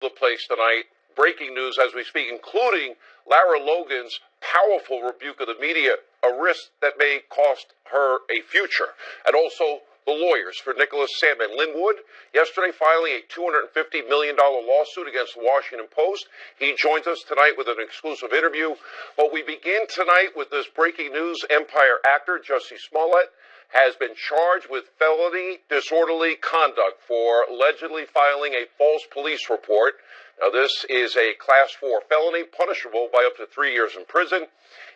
the place tonight. Breaking news as we speak, including Lara Logan's powerful rebuke of the media, a risk that may cost her a future. And also the lawyers for Nicholas Sandmann. Lynn Wood, yesterday filing a $250 million lawsuit against the Washington Post. He joins us tonight with an exclusive interview. But we begin tonight with this breaking news. Empire actor Jussie Smollett has been charged with felony disorderly conduct for allegedly filing a false police report. Now, this is a Class 4 felony, punishable by up to 3 years in prison.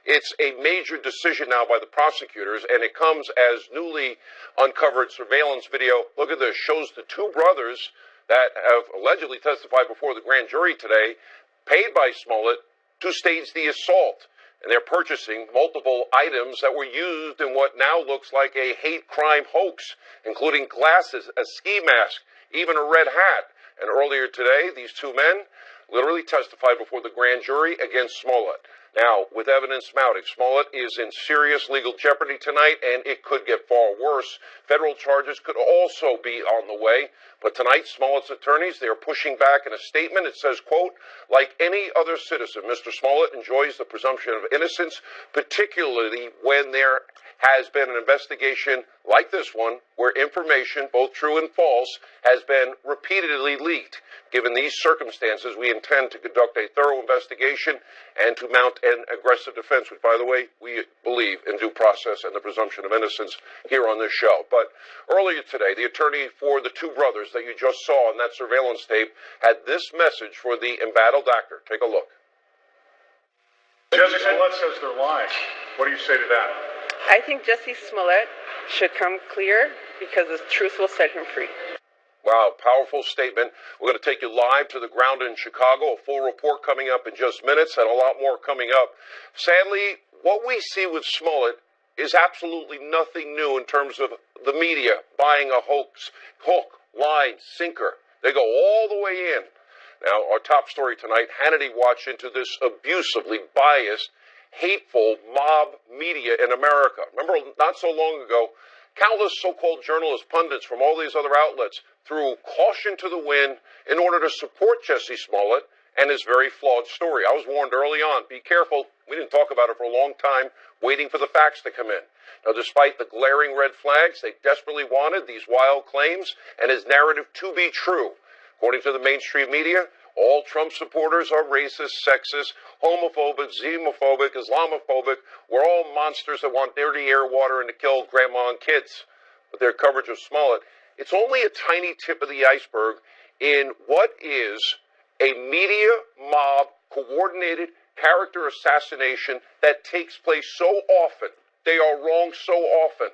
It's a major decision now by the prosecutors, and it comes as newly uncovered surveillance video. Look at this. Shows the two brothers that have allegedly testified before the grand jury today, paid by Smollett to stage the assault. And they're purchasing multiple items that were used in what now looks like a hate crime hoax, including glasses, a ski mask, even a red hat. And earlier today, these two men literally testified before the grand jury against Smollett. Now, with evidence mounting, Smollett is in serious legal jeopardy tonight, and it could get far worse. Federal charges could also be on the way. But tonight, Smollett's attorneys, they are pushing back in a statement. It says, quote, like any other citizen, Mr. Smollett enjoys the presumption of innocence, particularly when there has been an investigation like this one, where information, both true and false, has been repeatedly leaked. Given these circumstances, we intend to conduct a thorough investigation and to mount an aggressive defense, which, by the way, we believe in due process and the presumption of innocence here on this show. But earlier today, the attorney for the two brothers that you just saw in that surveillance tape had this message for the embattled actor. Take a look. Jussie Smollett says they're lying. What do you say to that? I think Jussie Smollett should come clear because the truth will set him free. Wow, powerful statement. We're going to take you live to the ground in Chicago. A full report coming up in just minutes and a lot more coming up. Sadly, what we see with Smollett is absolutely nothing new in terms of the media buying a hoax, hook, line, sinker. They go all the way in. Now, our top story tonight, Hannity watched into this abusively biased, hateful mob media in America. Remember, not so long ago, countless so-called journalists, pundits from all these other outlets threw caution to the wind in order to support Jussie Smollett and his very flawed story. I was warned early on, be careful. We didn't talk about it for a long time, waiting for the facts to come in. Now, despite the glaring red flags, they desperately wanted these wild claims and his narrative to be true. According to the mainstream media, all Trump supporters are racist, sexist, homophobic, xenophobic, Islamophobic. We're all monsters that want dirty air, water, and to kill grandma and kids. With their coverage of Smollett, it's only a tiny tip of the iceberg in what is a media mob coordinated character assassination that takes place so often. They are wrong so often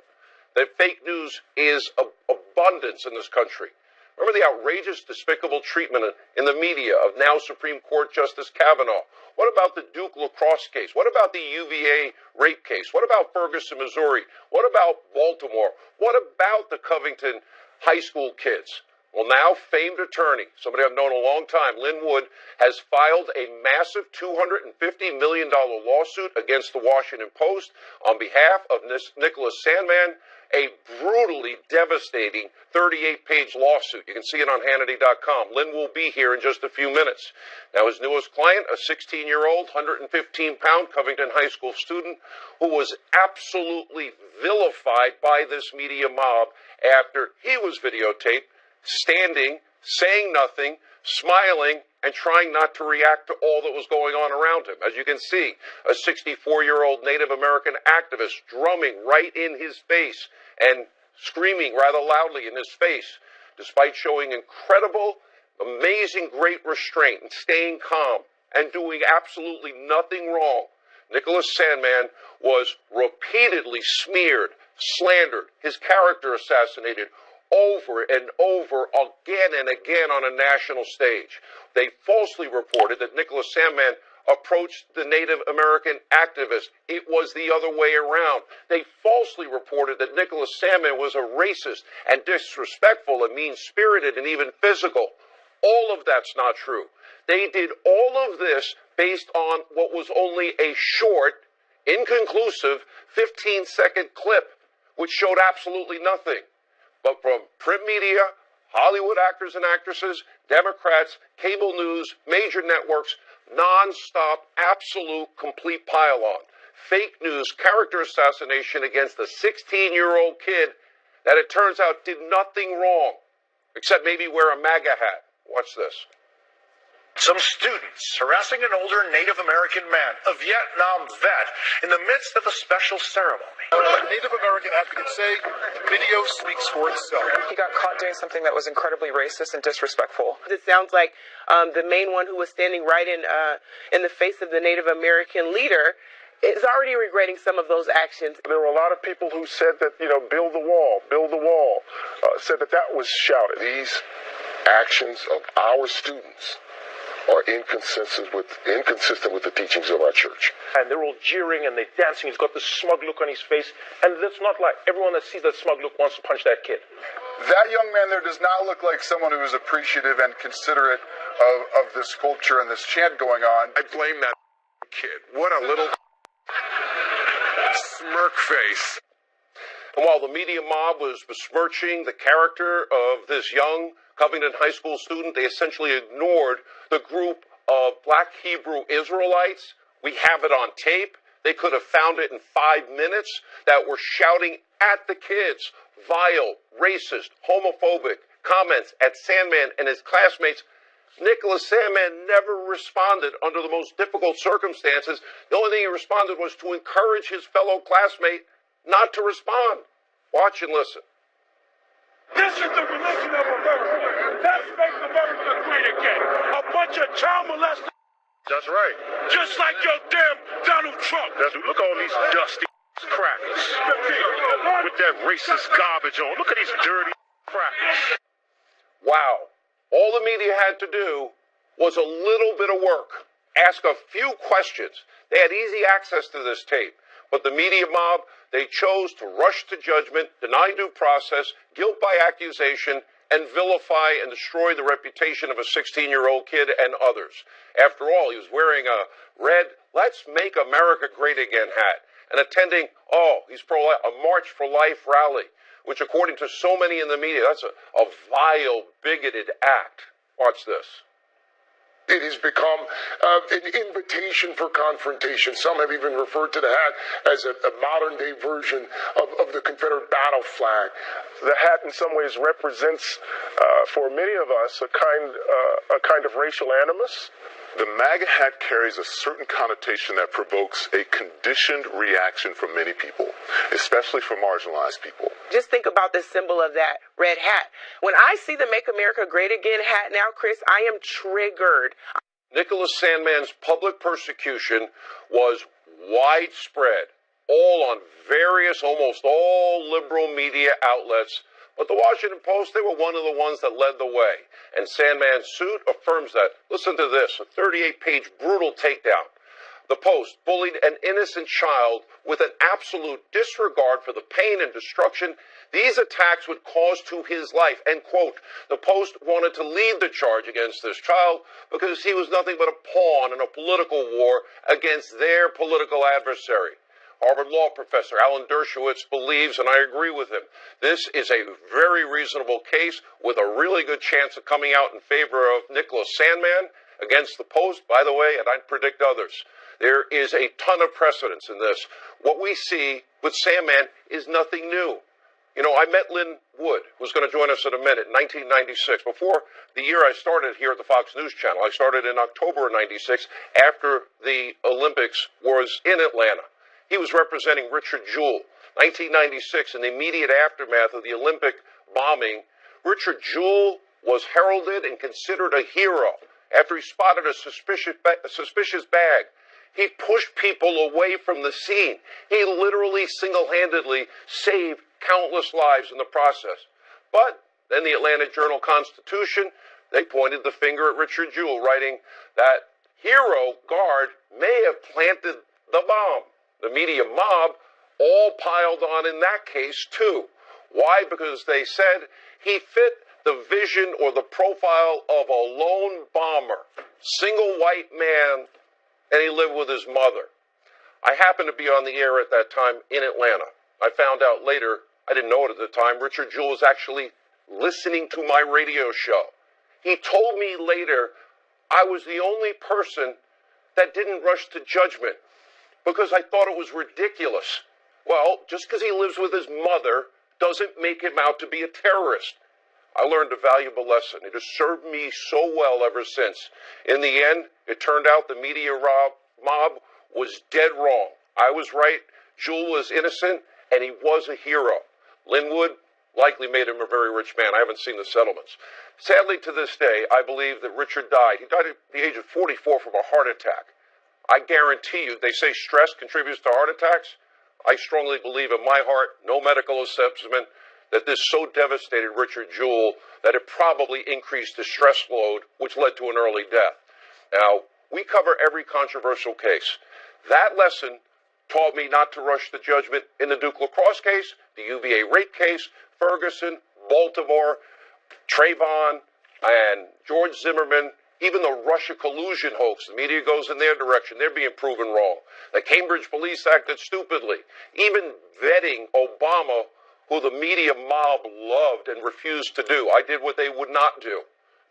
that fake news is abundance in this country. Remember the outrageous, despicable treatment in the media of now Supreme Court Justice Kavanaugh? What about the Duke lacrosse case? What about the UVA rape case? What about Ferguson, Missouri? What about Baltimore? What about the Covington high school kids? Well, now famed attorney, somebody I've known a long time, Lynn Wood, has filed a massive $250 million lawsuit against the Washington Post on behalf of Nicholas Sandmann, a brutally devastating 38-page lawsuit. You can see it on Hannity.com. Lynn will be here in just a few minutes. Now, his newest client, a 16-year-old, 115-pound Covington High School student who was absolutely vilified by this media mob after he was videotaped standing, saying nothing, smiling, and trying not to react to all that was going on around him. As you can see, a 64-year-old Native American activist drumming right in his face and screaming rather loudly in his face, despite showing incredible, amazing, great restraint and staying calm and doing absolutely nothing wrong. Nicholas Sandmann was repeatedly smeared, slandered, his character assassinated, over and over again and again on a national stage. They falsely reported that Nicholas Sandmann approached the Native American activist. It was the other way around. They falsely reported that Nicholas Sandmann was a racist and disrespectful and mean-spirited and even physical. All of that's not true. They did all of this based on what was only a short, inconclusive, 15-second clip, which showed absolutely nothing. But from print media, Hollywood actors and actresses, Democrats, cable news, major networks, non-stop, absolute, complete pile-on. Fake news, character assassination against a 16-year-old kid that it turns out did nothing wrong, except maybe wear a MAGA hat. Watch this. Some students harassing an older Native American man, a Vietnam vet, in the midst of a special ceremony. But Native American advocates say the video speaks for itself. He got caught doing something that was incredibly racist and disrespectful. It sounds like the main one who was standing right in the face of the Native American leader is already regretting some of those actions. There were a lot of people who said that, build the wall, said that was shouted. These actions of our students are inconsistent with the teachings of our church. And they're all jeering and they're dancing. He's got this smug look on his face. And that's not like everyone that sees that smug look wants to punch that kid. That young man there does not look like someone who is appreciative and considerate of this culture and this chant going on. I blame that kid. What a little smirk face. And while the media mob was besmirching the character of this young Covington High School student, they essentially ignored the group of Black Hebrew Israelites. We have it on tape. They could have found it in 5 minutes, that were shouting at the kids vile, racist, homophobic comments at Sandman and his classmates. Nicholas Sandman never responded under the most difficult circumstances. The only thing he responded was to encourage his fellow classmate not to respond. Watch and listen. This is the religion of America. Let's make America great again. A bunch of child molesters. That's right. Just like your damn Donald Trump. Look at all these dusty crackers with that racist garbage on. Look at these dirty crackers. Wow. All the media had to do was a little bit of work. Ask a few questions. They had easy access to this tape. But the media mob, they chose to rush to judgment, deny due process, guilt by accusation, and vilify and destroy the reputation of a 16-year-old kid and others. After all, he was wearing a red "Let's Make America Great Again" hat and attending, he's pro-life, a March for Life rally, which according to so many in the media, that's a vile, bigoted act. Watch this. It has become an invitation for confrontation. Some have even referred to the hat as a modern-day version of the Confederate battle flag. The hat in some ways represents, for many of us, a kind of racial animus. The MAGA hat carries a certain connotation that provokes a conditioned reaction from many people, especially from marginalized people. Just think about the symbol of that red hat. When I see the Make America Great Again hat now, Chris, I am triggered. Nicholas Sandman's public persecution was widespread, all on various, almost all liberal media outlets. But the Washington Post, they were one of the ones that led the way. And Sandman's suit affirms that. Listen to this, a 38-page brutal takedown. The Post bullied an innocent child with an absolute disregard for the pain and destruction these attacks would cause to his life. And, quote, the Post wanted to lead the charge against this child because he was nothing but a pawn in a political war against their political adversary. Harvard law professor Alan Dershowitz believes, and I agree with him, this is a very reasonable case with a really good chance of coming out in favor of Nicholas Sandman against the Post, by the way, and I'd predict others. There is a ton of precedence in this. What we see with Sandman is nothing new. You know, I met Lynn Wood, who's going to join us in a minute, in 1996. Before the year I started here at the Fox News Channel, I started in October of 96 after the Olympics was in Atlanta. He was representing Richard Jewell. 1996, in the immediate aftermath of the Olympic bombing, Richard Jewell was heralded and considered a hero after he spotted a suspicious bag. He pushed people away from the scene. He literally single-handedly saved countless lives in the process. But then the Atlanta Journal-Constitution, they pointed the finger at Richard Jewell, writing that hero guard may have planted the bomb. The media mob all piled on in that case, too. Why? Because they said he fit the vision or the profile of a lone bomber, single white man, and he lived with his mother. I happened to be on the air at that time in Atlanta. I found out later, I didn't know it at the time, Richard Jewell was actually listening to my radio show. He told me later I was the only person that didn't rush to judgment because I thought it was ridiculous. Well, just because he lives with his mother doesn't make him out to be a terrorist. I learned a valuable lesson. It has served me so well ever since. In the end, it turned out the media mob was dead wrong. I was right, Jewel was innocent, and he was a hero. Linwood likely made him a very rich man. I haven't seen the settlements. Sadly, to this day, I believe that Richard died. He died at the age of 44 from a heart attack. I guarantee you, they say stress contributes to heart attacks. I strongly believe in my heart, no medical assessment, that this so devastated Richard Jewell that it probably increased the stress load, which led to an early death. Now, we cover every controversial case. That lesson taught me not to rush to judgment in the Duke Lacrosse case, the UVA rape case, Ferguson, Baltimore, Trayvon, and George Zimmerman, even the Russia collusion hoax. The media goes in their direction. They're being proven wrong. The Cambridge police acted stupidly. Even vetting Obama, who the media mob loved and refused to do. I did what they would not do.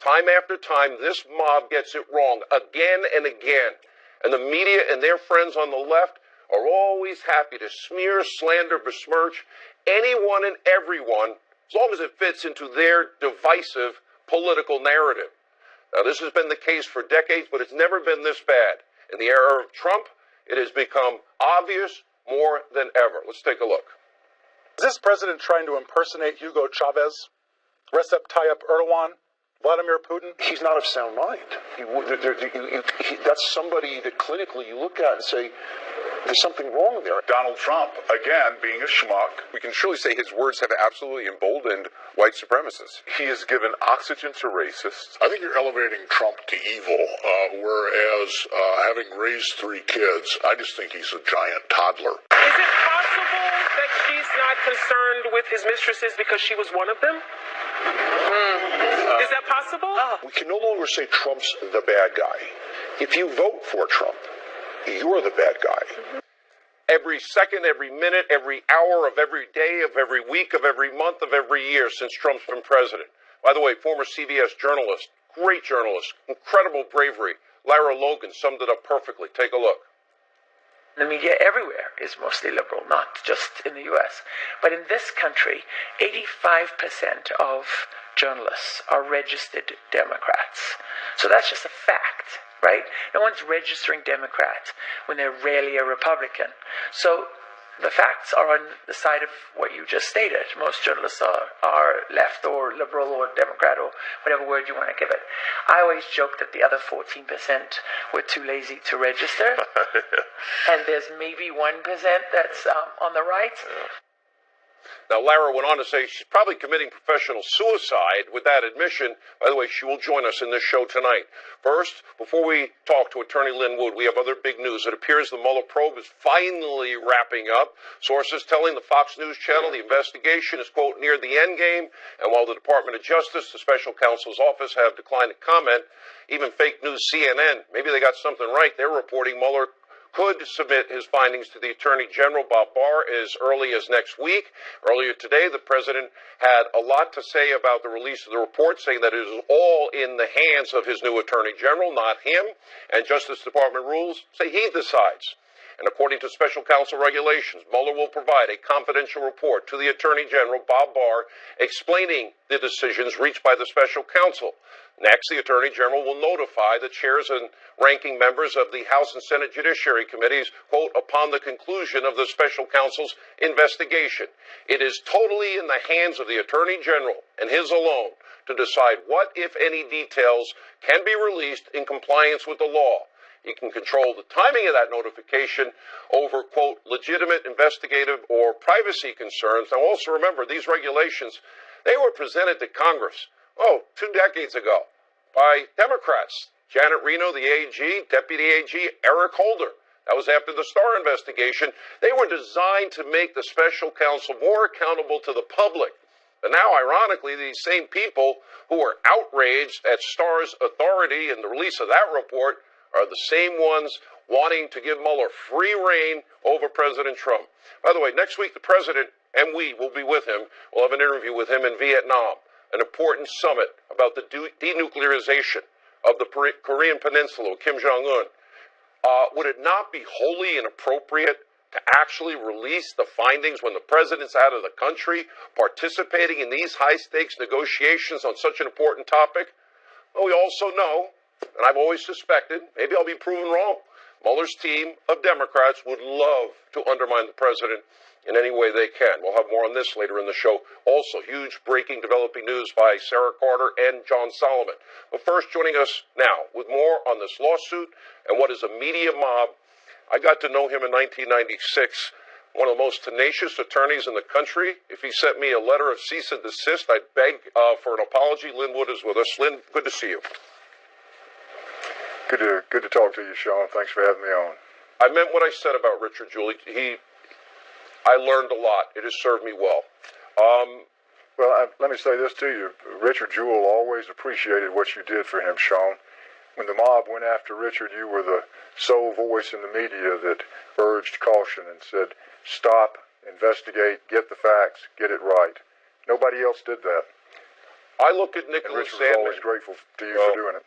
Time after time, this mob gets it wrong again and again. And the media and their friends on the left are always happy to smear, slander, besmirch anyone and everyone as long as it fits into their divisive political narrative. Now, this has been the case for decades, but it's never been this bad. In the era of Trump, it has become obvious more than ever. Let's take a look. Is this president trying to impersonate Hugo Chavez, Recep Tayyip Erdogan, Vladimir Putin? He's not of sound mind. That's somebody that clinically you look at and say, there's something wrong there. Donald Trump, again, being a schmuck. We can surely say his words have absolutely emboldened white supremacists. He has given oxygen to racists. I think you're elevating Trump to evil, whereas having raised 3 kids, I just think he's a giant toddler. Is it possible that she's not concerned with his mistresses because she was one of them? Is that possible? We can no longer say Trump's the bad guy. If you vote for Trump, you're the bad guy. Every second, every minute, every hour of every day, of every week, of every month, of every year since Trump's been president. By the way, former CBS journalist, great journalist, incredible bravery, Lara Logan summed it up perfectly. Take a look. The media everywhere is mostly liberal, not just in the U.S. But in this country, 85% of journalists are registered Democrats. So that's just a fact, right? No one's registering Democrat when they're rarely a Republican. So the facts are on the side of what you just stated. Most journalists are left or liberal or Democrat or whatever word you want to give it. I always joke that the other 14% were too lazy to register. And there's maybe 1% that's on the right. Now, Lara went on to say she's probably committing professional suicide with that admission. By the way, she will join us in this show tonight. First, before we talk to Attorney Lin Wood, we have other big news. It appears the Mueller probe is finally wrapping up. Sources telling the Fox News channel the investigation is, quote, near the end game. And while the Department of Justice, the special counsel's office, have declined to comment, even fake news CNN, maybe they got something right. They're reporting Mueller could submit his findings to the Attorney General, Bob Barr, as early as next week. Earlier today, the president had a lot to say about the release of the report, saying that it is all in the hands of his new Attorney General, not him. And Justice Department rules say he decides. And according to special counsel regulations, Mueller will provide a confidential report to the Attorney General, Bob Barr, explaining the decisions reached by the special counsel. Next, the Attorney General will notify the chairs and ranking members of the House and Senate Judiciary Committees, quote, upon the conclusion of the special counsel's investigation. It is totally in the hands of the Attorney General and his alone to decide what, if any, details can be released in compliance with the law. He can control the timing of that notification over, quote, legitimate investigative or privacy concerns. Now, also remember, these regulations, they were presented to Congress, 2 decades ago by Democrats. Janet Reno, the AG, Deputy AG, Eric Holder. That was after the Starr investigation. They were designed to make the special counsel more accountable to the public. But now, ironically, these same people who were outraged at Starr's authority and the release of that report are the same ones wanting to give Mueller free rein over President Trump. By the way, next week the president and we will be with him. We'll have an interview with him in Vietnam. an important summit about the denuclearization of the Korean Peninsula with Kim Jong-un, would it not be wholly inappropriate to actually release the findings when the president's out of the country participating in these high-stakes negotiations on such an important topic? Well, we also know, and I've always suspected, maybe I'll be proven wrong, Mueller's team of Democrats would love to undermine the president in any way they can. We'll have more on this later in the show. Also, huge breaking developing news by Sarah Carter and John Solomon. But first, joining us now with more on this lawsuit and what is a media mob. I got to know him in 1996, one of the most tenacious attorneys in the country. If he sent me a letter of cease and desist, I'd beg for an apology. Lynn Wood is with us. Lynn, good to see you. Good to talk to you, Sean. Thanks for having me on. I meant what I said about Richard Jewell. I learned a lot. It has served me well. Let me say this to you. Richard Jewell always appreciated what you did for him, Sean. When the mob went after Richard, you were the sole voice in the media that urged caution and said, stop, investigate, get the facts, get it right. Nobody else did that. I look at Nicholas Richard was Sandman. always grateful to you for doing it.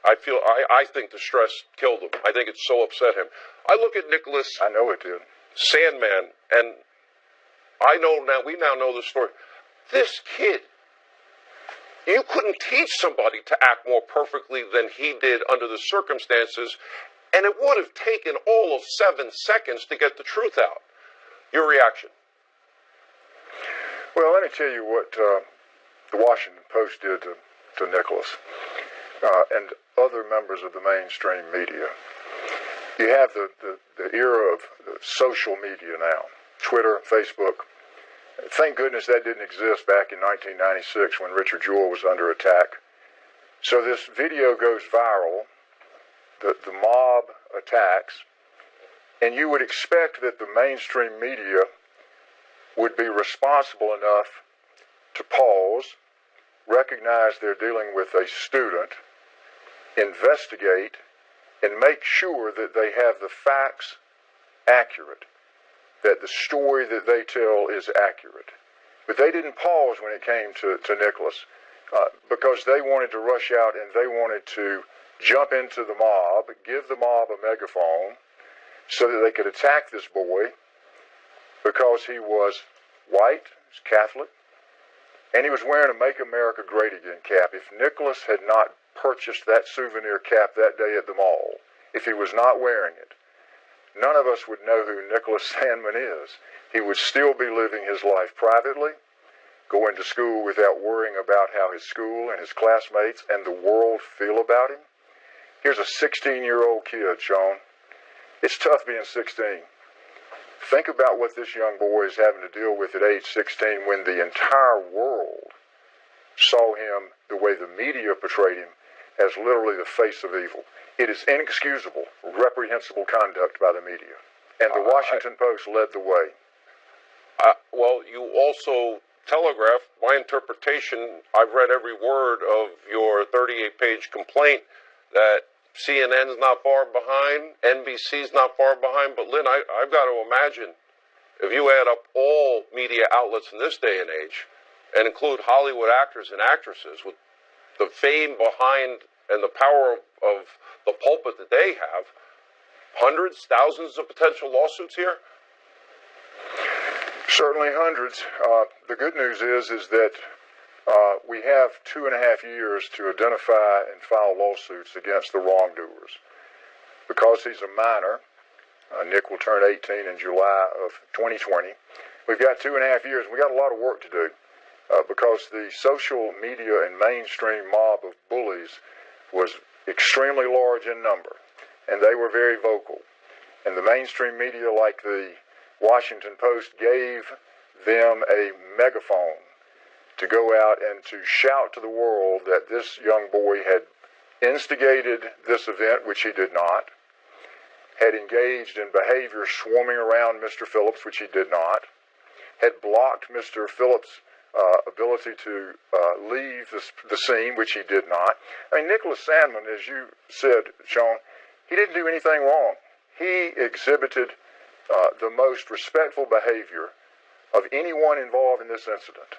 I think the stress killed him. I think it so upset him. I look at Nicholas. I know it did. Sandman, and we now know the story. This kid, you couldn't teach somebody to act more perfectly than he did under the circumstances, and it would have taken all of 7 seconds to get the truth out. Your reaction? Well, let me tell you what the Washington Post did to Nicholas and other members of the mainstream media. You have the era of social media now, Twitter, Facebook. Thank goodness that didn't exist back in 1996 when Richard Jewell was under attack. So this video goes viral, the mob attacks, and you would expect that the mainstream media would be responsible enough to pause, recognize they're dealing with a student, investigate, and make sure that they have the facts accurate, that the story that they tell is accurate. But they didn't pause when it came to Nicholas because they wanted to rush out and they wanted to jump into the mob, give the mob a megaphone so that they could attack this boy because he was white, he was Catholic, and he was wearing a Make America Great Again cap. If Nicholas had not purchased that souvenir cap that day at the mall, if he was not wearing it, none of us would know who Nicholas Sandman is. He would still be living his life privately, going to school without worrying about how his school and his classmates and the world feel about him. Here's a 16-year-old kid, Sean. It's tough being 16. Think about what this young boy is having to deal with at age 16 when the entire world saw him the way the media portrayed him as literally the face of evil. It is inexcusable, reprehensible conduct by the media. And the Washington Post led the way. Well, you also telegraphed my interpretation. I've read every word of your 38-page complaint that CNN's not far behind, NBC's not far behind. But, Lynn, I've got to imagine if you add up all media outlets in this day and age and include Hollywood actors and actresses with the fame behind and the power of the pulpit that they have, hundreds, thousands of potential lawsuits here? Certainly hundreds. The good news is that we have 2.5 years to identify and file lawsuits against the wrongdoers. Because he's a minor, Nick will turn 18 in July of 2020. We've got 2.5 years. We got a lot of work to do because the social media and mainstream mob of bullies was extremely large in number, and they were very vocal. And the mainstream media, like the Washington Post, gave them a megaphone to go out and to shout to the world that this young boy had instigated this event, which he did not, had engaged in behavior swarming around Mr. Phillips, which he did not, had blocked Mr. Phillips' ability to leave the scene, which he did not. I mean, Nicholas Sandman, as you said, Sean, he didn't do anything wrong. He exhibited the most respectful behavior of anyone involved in this incident.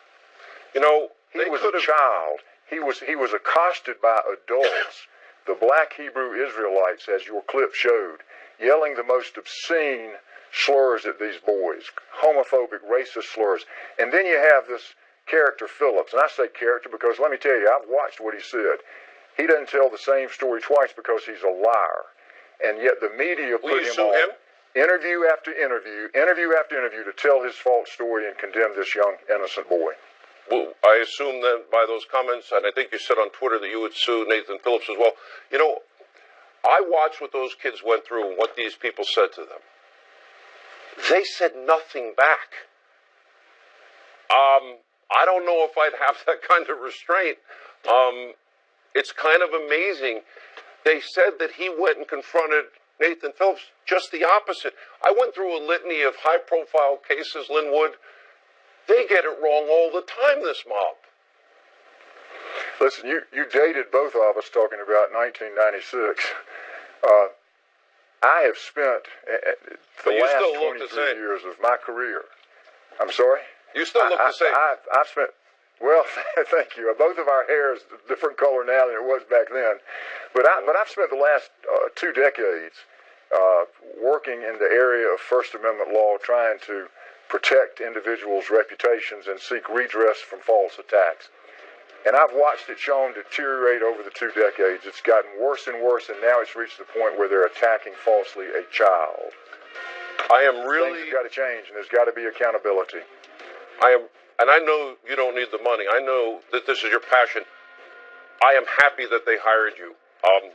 You know, He was a child. He was accosted by adults, the black Hebrew Israelites, as your clip showed, yelling the most obscene slurs at these boys, homophobic, racist slurs. And then you have this character Phillips, and I say character because let me tell you, I've watched what he said. He doesn't tell the same story twice because he's a liar. And yet the media put him on interview after interview to tell his false story and condemn this young, innocent boy. Well, I assume that by those comments, and I think you said on Twitter that you would sue Nathan Phillips as well. You know, I watched what those kids went through and what these people said to them. They said nothing back. I don't know if I'd have that kind of restraint. It's kind of amazing. They said that he went and confronted Nathan Phillips. Just the opposite. I went through a litany of high-profile cases, Linwood. They get it wrong all the time, this mob. Listen, you dated both of us talking about 1996. I have spent the last 23 years of my career. I'm sorry? You still look the same. I've spent, well, thank you. Both of our hair is a different color now than it was back then. But I've spent the last 2 decades working in the area of First Amendment law, trying to protect individuals' reputations and seek redress from false attacks. And I've watched it shown deteriorate over the 2 decades. It's gotten worse and worse, and now it's reached the point where they're attacking falsely a child. I am really... Things have got to change, and there's got to be accountability. And I know you don't need the money. I know that this is your passion. I am happy that they hired you.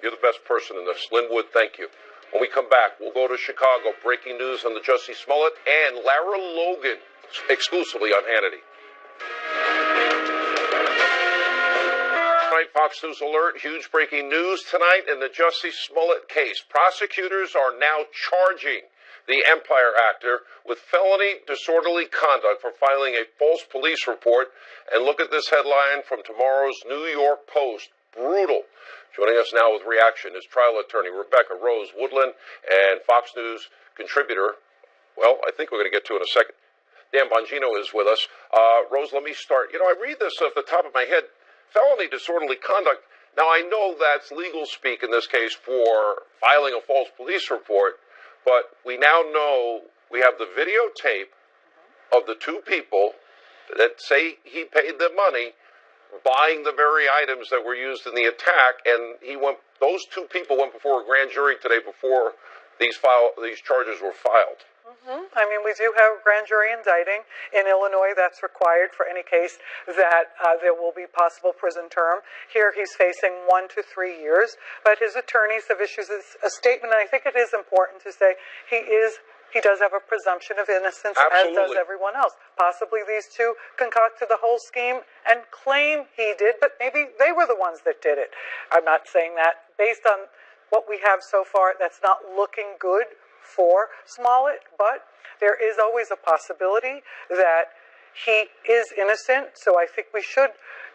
You're the best person in this. Linwood, thank you. When we come back, we'll go to Chicago. Breaking news on the Jussie Smollett and Lara Logan, exclusively on Hannity. Tonight, Fox News Alert, huge breaking news tonight in the Jussie Smollett case. Prosecutors are now charging the Empire actor with felony disorderly conduct for filing a false police report. And look at this headline from tomorrow's New York Post. Brutal. Joining us now with reaction is trial attorney Rebecca Rose Woodland and Fox News contributor, well, I think we're going to get to in a second, Dan Bongino is with us. Rose, let me start. You know, I read this off the top of my head. Felony disorderly conduct. Now, I know that's legal speak in this case for filing a false police report, but we now know we have the videotape of the 2 people that say he paid them money buying the very items that were used in the attack, and those 2 people went before a grand jury today before these charges were filed. I mean, we do have grand jury indicting. In Illinois, that's required for any case that there will be possible prison term. Here, he's facing 1 to 3 years, but his attorneys have issued a statement, and I think it is important to say he does have a presumption of innocence, Absolutely. as does everyone else. Possibly these 2 concocted the whole scheme and claim he did, but maybe they were the ones that did it. I'm not saying that. Based on what we have so far, that's not looking good for Smollett, but there is always a possibility that he is innocent, so I think we should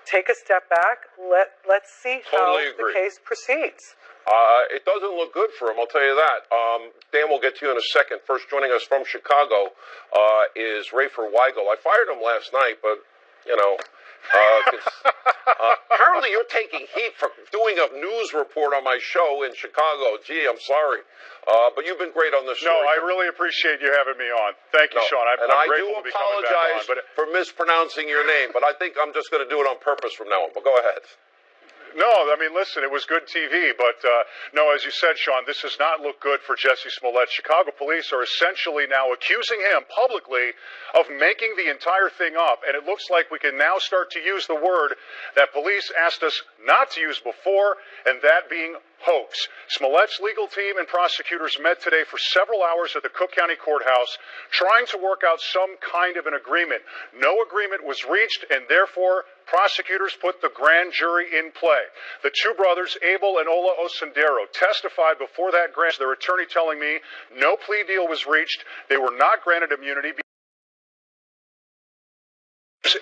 take a step back. Let's see how the case proceeds. It doesn't look good for him, I'll tell you that. Dan, we'll get to you in a second. First, joining us from Chicago is Rafer Weigel. I fired him last night, but, you know, apparently you're taking heat for doing a news report on my show in Chicago. Gee, I'm sorry. But you've been great on this show. No, I really appreciate you having me on. Thank you, Sean. I'm grateful to be coming back on. I do apologize for mispronouncing your name, but I think I'm just going to do it on purpose from now on. But go ahead. No, I mean, listen, it was good TV, but no, as you said, Sean, this does not look good for Jussie Smollett. Chicago police are essentially now accusing him publicly of making the entire thing up, and it looks like we can now start to use the word that police asked us not to use before, and that being hoax. Smollett's legal team and prosecutors met today for several hours at the Cook County Courthouse trying to work out some kind of an agreement. No agreement was reached, and therefore prosecutors put the grand jury in play. The 2 brothers, Abel and Ola Osendero, testified before that grand jury, their attorney telling me no plea deal was reached. They were not granted immunity.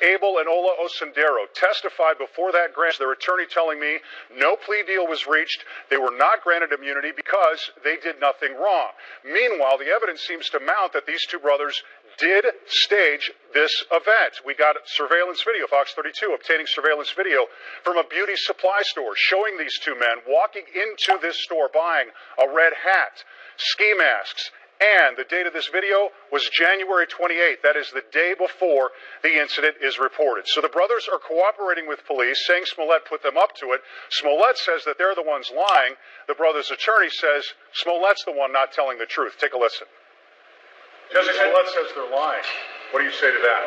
Abel and Ola Osendero testified before that grand jury, their attorney telling me no plea deal was reached. They were not granted immunity because they did nothing wrong. Meanwhile, the evidence seems to mount that these 2 brothers did stage this event. We got surveillance video, Fox 32, obtaining surveillance video from a beauty supply store showing these two men walking into this store buying a red hat, ski masks, and the date of this video was January 28th. That is the day before the incident is reported. So the brothers are cooperating with police, saying Smollett put them up to it. Smollett says that they're the ones lying. The brother's attorney says Smollett's the one not telling the truth. Take a listen. Jesse Smollett says they're lying. What do you say to that?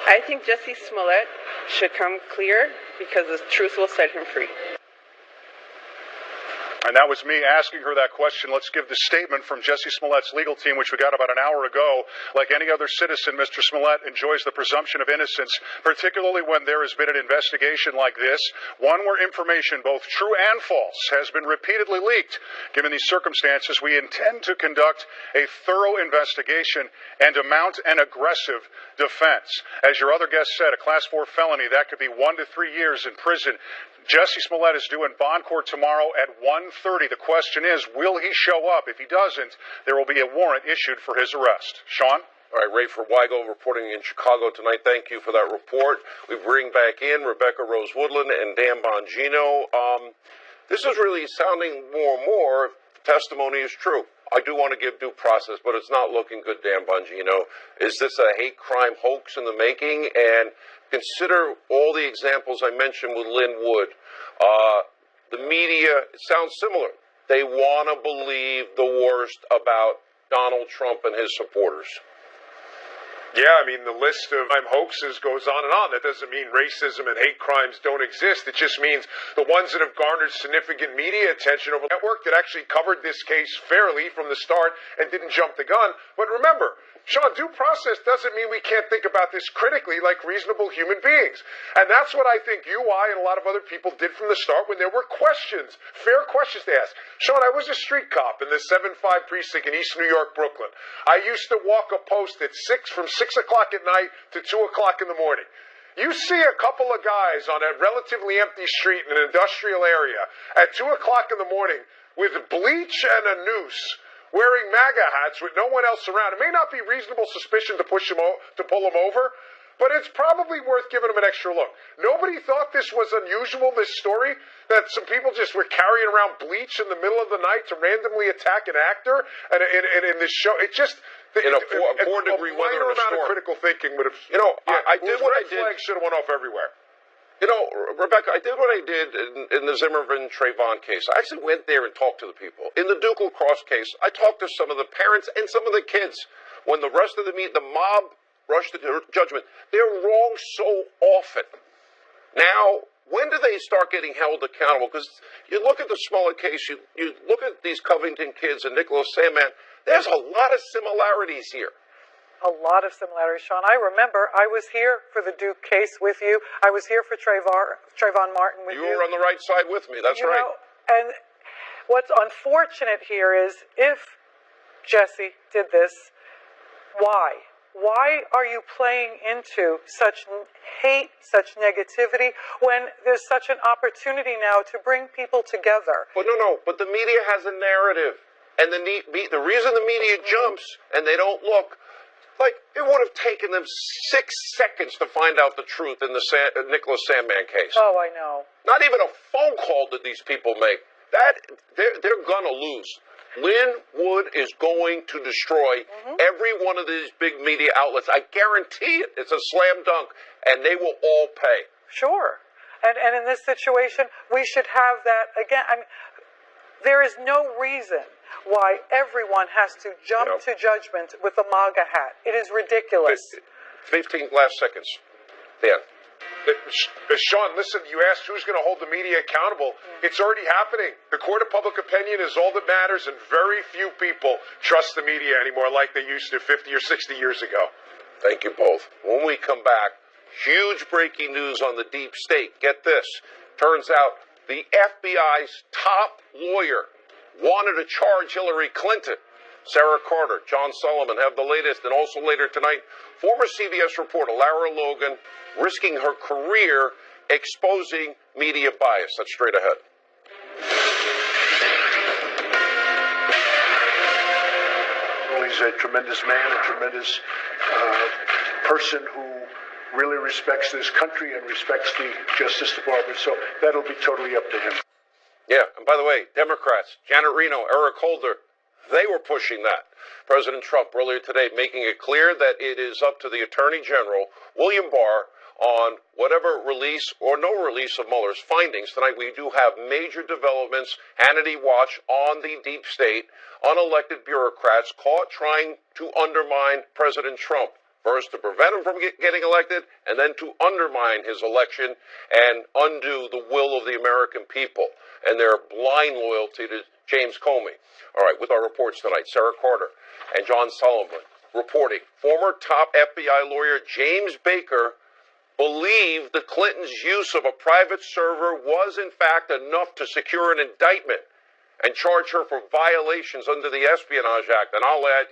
I think Jesse Smollett should come clear because the truth will set him free. And that was me asking her that question. Let's give the statement from Jesse Smollett's legal team, which we got about an hour ago. Like any other citizen, Mr. Smollett enjoys the presumption of innocence, particularly when there has been an investigation like this, one where information, both true and false, has been repeatedly leaked. Given these circumstances, we intend to conduct a thorough investigation and mount an aggressive defense. As your other guest said, a Class 4 felony, that could be 1 to 3 years in prison. Jesse Smollett is due in bond court tomorrow at 1:30. The question is, will he show up? If he doesn't, there will be a warrant issued for his arrest. Sean? All right, Ray Weigel reporting in Chicago tonight. Thank you for that report. We bring back in Rebecca Rose Woodland and Dan Bongino. This is really sounding more and more if the testimony is true. I do want to give due process, but it's not looking good, Dan Bongino. Is this a hate crime hoax in the making? And consider all the examples I mentioned with Lynn Wood. The media, it sounds similar. They want to believe the worst about Donald Trump and his supporters. Yeah, I mean, the list of hoaxes goes on and on. That doesn't mean racism and hate crimes don't exist. It just means the ones that have garnered significant media attention over the network that actually covered this case fairly from the start and didn't jump the gun. But remember, Sean, due process doesn't mean we can't think about this critically like reasonable human beings. And that's what I think you, I, and a lot of other people did from the start when there were questions, fair questions to ask. Sean, I was a street cop in the 7-5 precinct in East New York, Brooklyn. I used to walk a post at from 6 o'clock at night to 2 o'clock in the morning. You see a couple of guys on a relatively empty street in an industrial area at 2 o'clock in the morning with bleach and a noose, wearing MAGA hats with no one else around. It may not be reasonable suspicion to pull them over, but it's probably worth giving them an extra look. Nobody thought this was unusual, this story, that some people just were carrying around bleach in the middle of the night to randomly attack an actor. And in this show, it just... In a 4-degree weather minor and a amount storm. of critical thinking would have... I did what I did. Flags should have went off everywhere. Rebecca, I did what I did in the Zimmerman Trayvon case. I actually went there and talked to the people. In the Ducal Cross case, I talked to some of the parents and some of the kids. When the rest of the mob rushed to judgment, they're wrong so often. Now, when do they start getting held accountable? Because you look at the Smollett case, you look at these Covington kids and Nicholas Sandmann, there's a lot of similarities here. A lot of similarities, Sean. I remember I was here for the Duke case with you. I was here for Trayvon Martin with you. You were on the right side with me. That's right. And what's unfortunate here is if Jesse did this, why? Why are you playing into such hate, such negativity, when there's such an opportunity now to bring people together? But but the media has a narrative. And the reason the media jumps and they don't look, like, it would have taken them 6 seconds to find out the truth in the Nicholas Sandmann case. Oh, I know. Not even a phone call did these people make. They're going to lose. Lynn Wood is going to destroy every one of these big media outlets. I guarantee it. It's a slam dunk, and they will all pay. Sure. And in this situation, we should have that again. I mean, there is no reason why everyone has to jump to judgment with a MAGA hat. It is ridiculous. 15 last seconds. Dan. Sean, listen, you asked who's going to hold the media accountable. It's already happening. The court of public opinion is all that matters, and very few people trust the media anymore like they used to 50 or 60 years ago. Thank you both. When we come back, huge breaking news on the deep state. Get this. Turns out the FBI's top lawyer wanted to charge Hillary Clinton. Sarah Carter, John Sullivan have the latest. And also later tonight, former CBS reporter Lara Logan risking her career exposing media bias. That's straight ahead. He's a tremendous man, a tremendous person who really respects this country and respects the Justice Department. So that'll be totally up to him. Yeah, and by the way, Democrats, Janet Reno, Eric Holder, they were pushing that. President Trump earlier today making it clear that it is up to the Attorney General, William Barr, on whatever release or no release of Mueller's findings. Tonight we do have major developments, Hannity watch on the deep state, unelected bureaucrats caught trying to undermine President Trump. First, to prevent him from getting elected, and then to undermine his election and undo the will of the American people and their blind loyalty to James Comey. All right, with our reports tonight, Sarah Carter and John Sullivan reporting. Former top FBI lawyer James Baker believed the Clintons' use of a private server was in fact enough to secure an indictment and charge her for violations under the Espionage Act. And I'll add,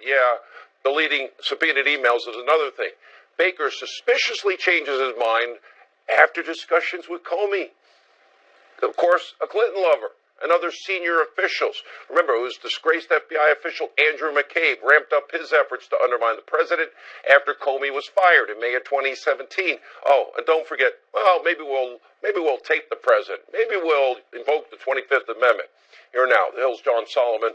deleting subpoenaed emails is another thing. Baker suspiciously changes his mind after discussions with Comey. Of course, a Clinton lover and other senior officials. Remember, it was disgraced FBI official Andrew McCabe ramped up his efforts to undermine the president after Comey was fired in May of 2017. Oh, and don't forget, well, maybe we'll tape the president. Maybe we'll invoke the 25th Amendment. Here now, the Hill's John Solomon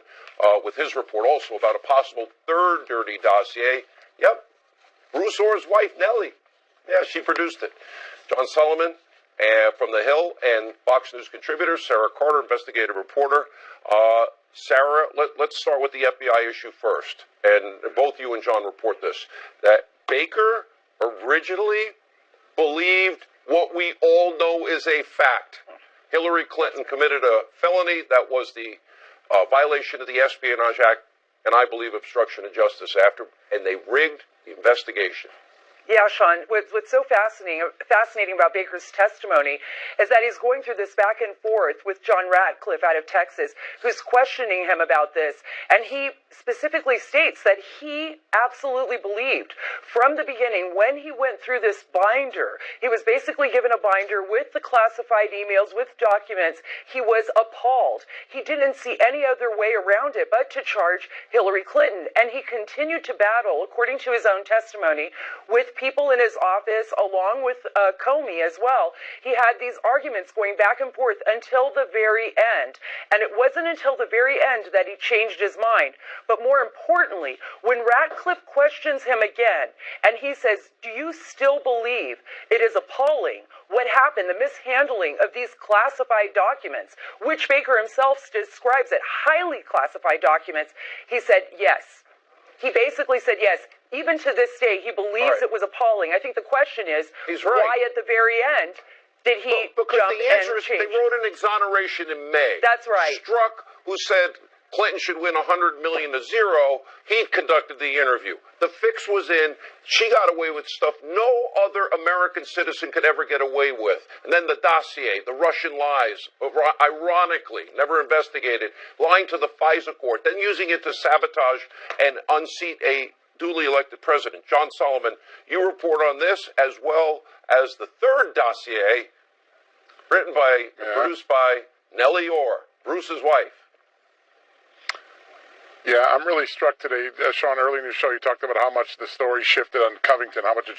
with his report also about a possible third dirty dossier. Yep, Bruce Orr's wife, Nellie. Yeah, she produced it. John Solomon from The Hill and Fox News contributor, Sarah Carter, investigative reporter. Sarah, let's start with the FBI issue first. And both you and John report this, that Baker originally believed what we all know is a fact. Hillary Clinton committed a felony that was the violation of the Espionage Act, and I believe obstruction of justice after, and they rigged the investigation. Yeah, Sean, what's so fascinating about Baker's testimony is that he's going through this back and forth with John Ratcliffe out of Texas, who's questioning him about this. And he specifically states that he absolutely believed from the beginning, when he went through this binder, he was basically given a binder with the classified emails, with documents. He was appalled. He didn't see any other way around it but to charge Hillary Clinton. And he continued to battle, according to his own testimony, with people in his office, along with Comey as well. He had these arguments going back and forth until the very end. And it wasn't until the very end that he changed his mind. But more importantly, when Ratcliffe questions him again, and he says, do you still believe it is appalling what happened, the mishandling of these classified documents, which Baker himself describes as highly classified documents, he said yes. He basically said yes. Even to this day, he believes it was appalling. I think the question is, why at the very end did he because jump the answer and is change? they wrote an exoneration in May. That's right. Strzok, who said Clinton should win $100 million to zero, he conducted the interview. The fix was in. She got away with stuff no other American citizen could ever get away with. And then the dossier, the Russian lies, ironically, never investigated, lying to the FISA court, then using it to sabotage and unseat a duly elected president. John Solomon, you report on this as well as the third dossier written by, produced by Nellie Orr, Bruce's wife. Yeah, I'm really struck today, Sean, early in the show you talked about how much the story shifted on Covington, how much it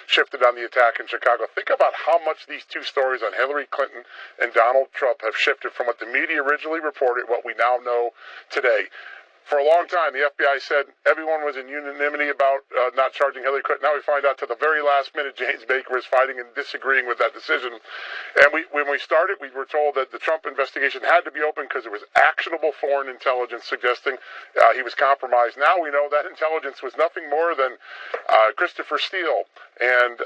shifted on the attack in Chicago. Think about how much these two stories on Hillary Clinton and Donald Trump have shifted from what the media originally reported, what we now know today. For a long time, the FBI said everyone was in unanimity about not charging Hillary Clinton. Now we find out to the very last minute James Baker is fighting and disagreeing with that decision. And when we started, we were told that the Trump investigation had to be open because it was actionable foreign intelligence suggesting he was compromised. Now we know that intelligence was nothing more than Christopher Steele and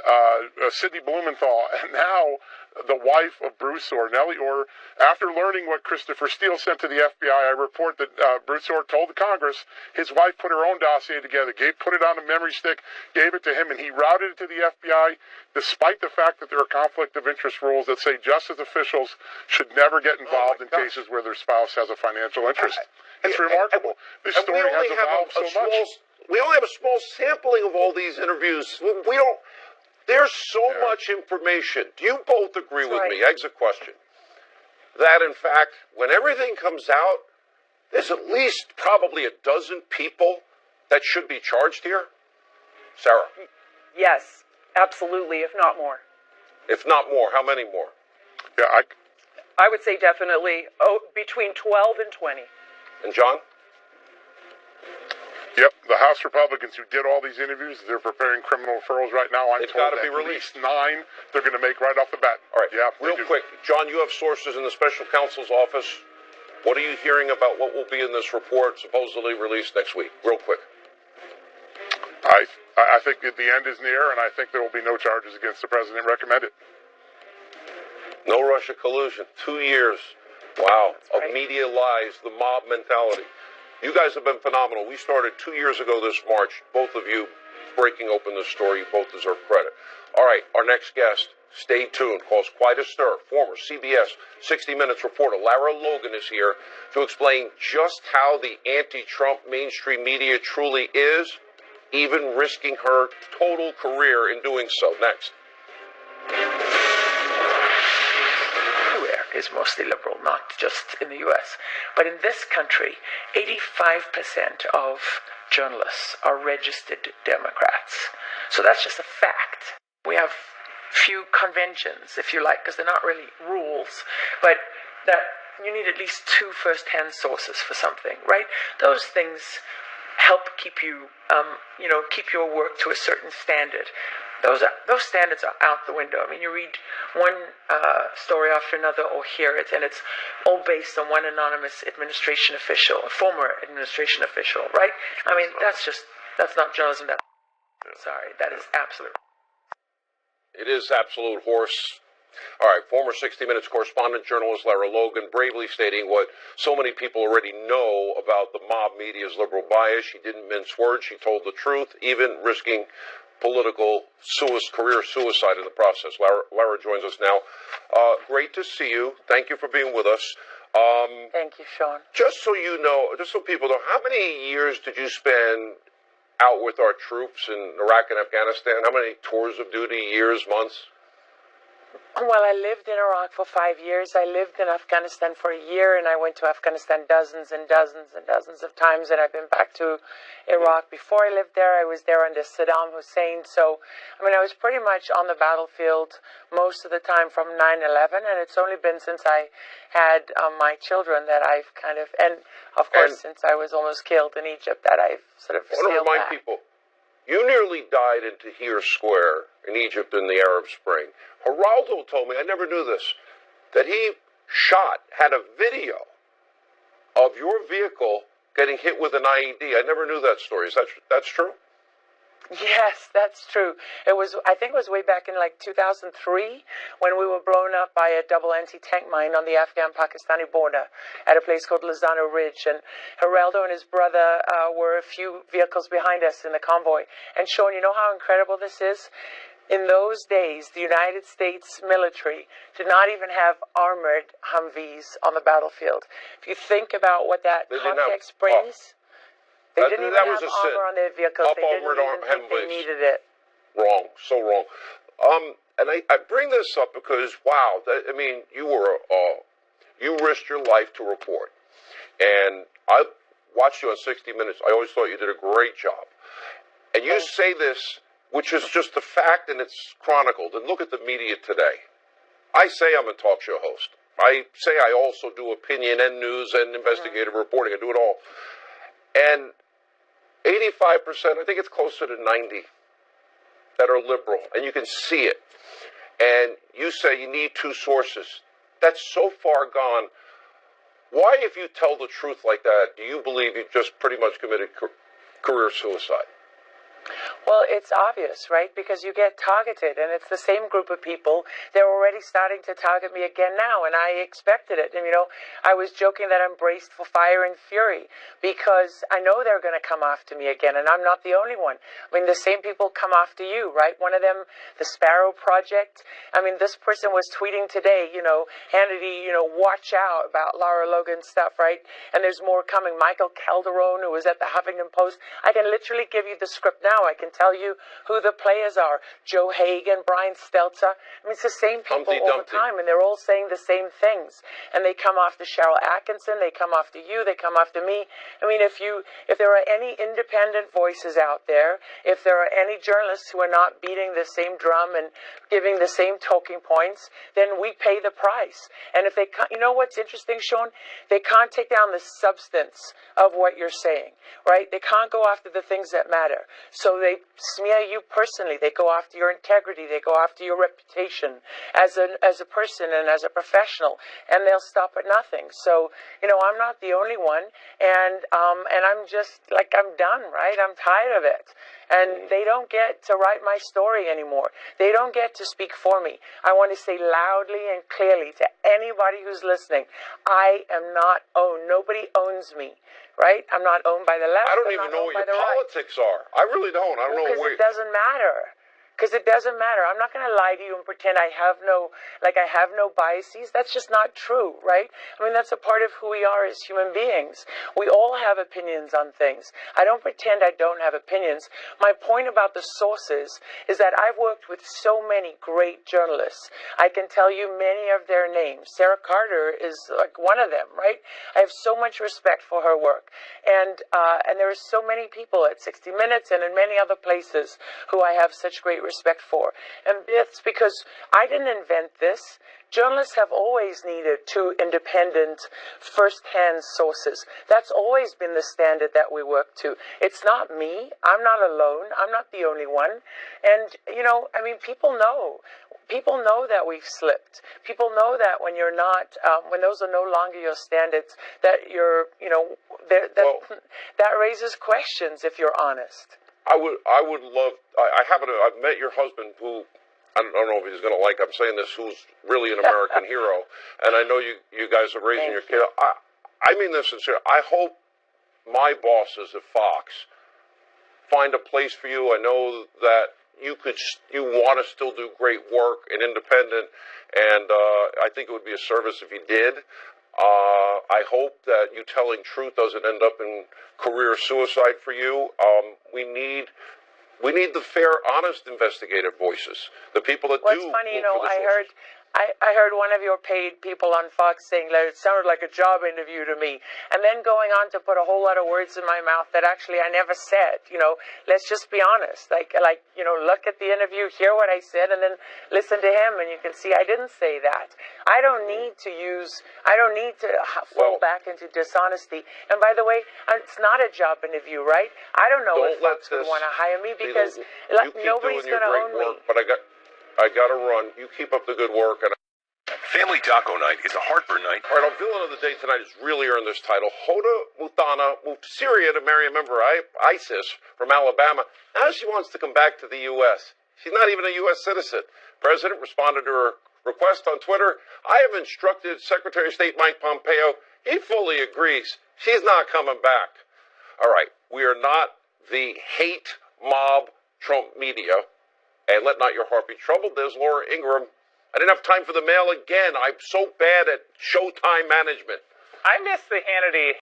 Sidney Blumenthal. And now the wife of Bruce Orr, Nellie Orr, after learning what Christopher Steele sent to the FBI, I report that Bruce Orr told the Congress his wife put her own dossier together, put it on a memory stick, gave it to him, and he routed it to the FBI, despite the fact that there are conflict of interest rules that say justice officials should never get involved in cases where their spouse has a financial interest. It's remarkable. This story has evolved so much. We only have a small sampling of all these interviews. We don't. There's so much information. Do you both agree with me? Exit question. That, in fact, when everything comes out, there's at least probably a dozen people that should be charged here. Sarah? Yes, absolutely, if not more. If not more, how many more? Yeah, I would say definitely between 12 and 20. And John? Yep, the House Republicans who did all these interviews, they're preparing criminal referrals right now. I'm They've told got to be at released. least 9 they're going to make right off the bat. All right, yeah, real quick, John, you have sources in the special counsel's office. What are you hearing about what will be in this report supposedly released next week? Real quick. I think that the end is near, and I think there will be no charges against the president recommended. No Russia collusion. 2 years. Wow. Of media lies, the mob mentality. You guys have been phenomenal. We started 2 years ago this March. Both of you breaking open this story. You both deserve credit. All right, our next guest, stay tuned, caused quite a stir. Former CBS 60 Minutes reporter Lara Logan is here to explain just how the anti-Trump mainstream media truly is, even risking her total career in doing so. Next. Is mostly liberal, not just in the US. But in this country, 85% of journalists are registered Democrats. So that's just a fact. We have few conventions, if you like, because they're not really rules, but that you need at least 2 first-hand sources for something, right? Those things help keep you, keep your work to a certain standard. Those standards are out the window. I mean, you read one story after another or hear it, and it's all based on one anonymous administration official, a former administration official, right? I mean, that's not journalism. Sorry, that is absolute. It is absolute horse. All right, former 60 Minutes correspondent journalist Lara Logan bravely stating what so many people already know about the mob media's liberal bias. She didn't mince words. She told the truth, even risking political career suicide in the process. Lara joins us now. Great to see you. Thank you for being with us. Thank you, Sean. Just so you know, just so people know, how many years did you spend out with our troops in Iraq and Afghanistan? How many tours of duty, years, months? Well, I lived in Iraq for 5 years. I lived in Afghanistan for a year, and I went to Afghanistan dozens and dozens and dozens of times, and I've been back to Iraq. Before I lived there, I was there under Saddam Hussein. So, I mean, I was pretty much on the battlefield most of the time from 9/11, and it's only been since I had my children that I've kind of, and of course, since I was almost killed in Egypt, that I've sort of I want to remind people, you nearly died in Tahrir Square in Egypt in the Arab Spring. Geraldo told me, I never knew this, that he had a video of your vehicle getting hit with an IED. I never knew that story. Is that's true? Yes, that's true. I think it was way back in like 2003 when we were blown up by a double anti-tank mine on the Afghan-Pakistani border at a place called Lozano Ridge. And Geraldo and his brother were a few vehicles behind us in the convoy. And Sean, you know how incredible this is? In those days, the United States military did not even have armored Humvees on the battlefield. If you think about what that context brings... They didn't even have armor on their vehicles. They didn't even think they needed it. Wrong. So wrong. And I bring this up because, wow, I mean, you risked your life to report. And I watched you on 60 Minutes. I always thought you did a great job. And you say this, which is just a fact and it's chronicled. And look at the media today. I say I'm a talk show host. I say I also do opinion and news and investigative reporting. I do it all. And 85%, I think it's closer to 90, that are liberal, and you can see it. And you say you need 2 sources. That's so far gone. Why, if you tell the truth like that, do you believe you just pretty much committed career suicide? Well, it's obvious, right? Because you get targeted, and it's the same group of people. They're already starting to target me again now, and I expected it. And, I was joking that I'm braced for fire and fury because I know they're going to come after me again, and I'm not the only one. I mean, the same people come after you, right? One of them, the Sparrow Project. I mean, this person was tweeting today, Hannity, watch out about Lara Logan stuff, right? And there's more coming. Michael Calderon, who was at the Huffington Post. I can literally give you the script now. now. I can tell you who the players are. Joe Hagan, Brian Stelter. I mean, it's the same people all the time, and they're all saying the same things. And they come after Cheryl Atkinson, they come after you, they come after me. I mean, if there are any independent voices out there, if there are any journalists who are not beating the same drum and giving the same talking points, then we pay the price. And if they can't, you know what's interesting, Sean? They can't take down the substance of what you're saying, right? They can't go after the things that matter. So they smear you personally. They go after your integrity. They go after your reputation as a person and as a professional, and they'll stop at nothing. So, I'm not the only one, and I'm just like, I'm done, right? I'm tired of it. And they don't get to write my story anymore. They don't get to speak for me. I want to say loudly and clearly to anybody who's listening, I am not owned. Nobody owns me, right? I'm not owned by the left. I don't even know what your politics are. I really don't. I don't know where. Because it doesn't matter. Because it doesn't matter. I'm not going to lie to you and pretend I have no biases. That's just not true, right? I mean, that's a part of who we are as human beings. We all have opinions on things. I don't pretend I don't have opinions. My point about the sources is that I've worked with so many great journalists. I can tell you many of their names. Sarah Carter is like one of them, right? I have so much respect for her work. And there are so many people at 60 Minutes and in many other places who I have such great respect for. And it's because I didn't invent this. Journalists have always needed two independent, first-hand sources. That's always been the standard that we work to. It's not me. I'm not alone. I'm not the only one. And, people know. People know that we've slipped. People know that when you're not, when those are no longer your standards, that you're, that raises questions if you're honest. I would love. I've met your husband, who I don't know if he's going to like I'm saying this, who's really an American hero, and I know you guys are raising your kid. I mean this sincerely. I hope my bosses at Fox find a place for you. I know that you want to still do great work and independent, and I think it would be a service if you did. I hope that you telling truth doesn't end up in career suicide for you. We need the fair, honest, investigative voices. The people that do. What's funny, I heard one of your paid people on Fox saying that it sounded like a job interview to me, and then going on to put a whole lot of words in my mouth that actually I never said. Let's just be honest. Look at the interview, hear what I said, and then listen to him, and you can see I didn't say that. I don't need to fall back into dishonesty. And by the way, it's not a job interview, right? I don't know if Fox would want to hire me because nobody's going to own me. But I got to run. You keep up the good work. Family Taco Night is a heartburn night. All right, our villain of the day tonight has really earned this title. Hoda Muthana moved to Syria to marry a member of ISIS from Alabama. Now she wants to come back to the U.S. She's not even a U.S. citizen. The president responded to her request on Twitter. I have instructed Secretary of State Mike Pompeo. He fully agrees. She's not coming back. All right, we are not the hate mob Trump media. And let not your heart be troubled. There's Laura Ingraham. I didn't have time for the mail again. I'm so bad at Showtime management. I miss the Hannity